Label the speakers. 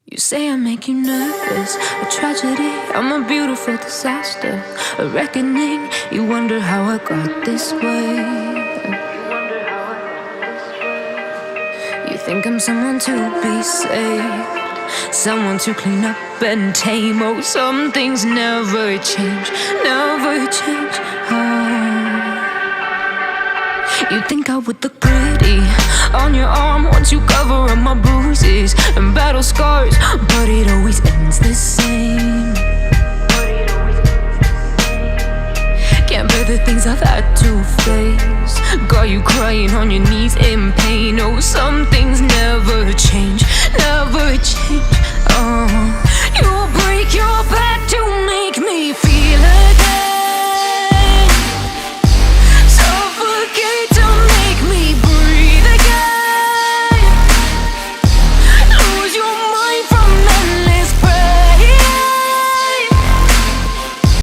Speaker 1: You say I make you nervous, a tragedy, I'm a beautiful disaster, a reckoning. You wonder how I got this way. You think I'm someone to be saved, someone to clean up and tame. Oh, some things never change, never change. You think I would look pretty on your arm once you cover up my bruises and battle scars, but it always ends the same. Can't bear the things I've had to face, got you crying on your knees in pain. Oh, some things never change, never change.